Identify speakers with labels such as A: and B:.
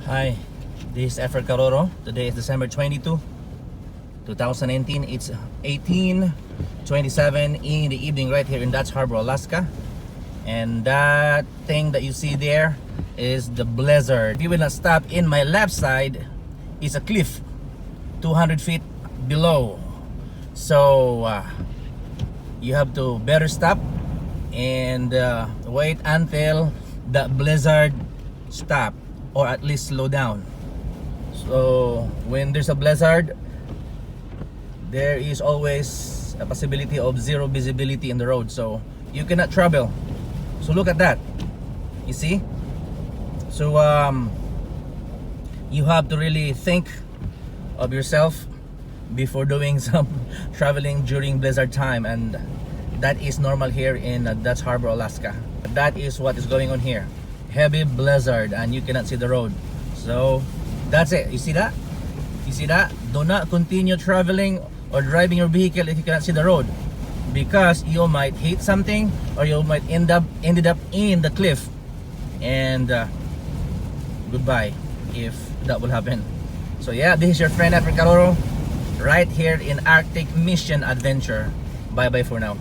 A: Hi, this is Efren Caroro. Today is December 22, 2019. It's 18:27 in the evening right here in Dutch Harbor, Alaska. And that thing that you see there is the blizzard. If you will not stop, in my left side is a cliff 200 feet below. So you have to better stop and wait until the blizzard stop, or at least slow down. So when there's a blizzard, there is always a possibility of zero visibility in the road, so you cannot travel. So look at that, you see. So you have to really think of yourself before doing some traveling during blizzard time, and that is normal here in Dutch Harbor, Alaska. That is what is going on here. Heavy blizzard and you cannot see the road. So that's it. You see that? You see that? Do not continue traveling or driving your vehicle if you cannot see the road, because you might hit something or you might ended up in the cliff, and goodbye if that will happen. So yeah, this is your friend Efren Caroro right here in Arctic Mission Adventure. Bye bye for now.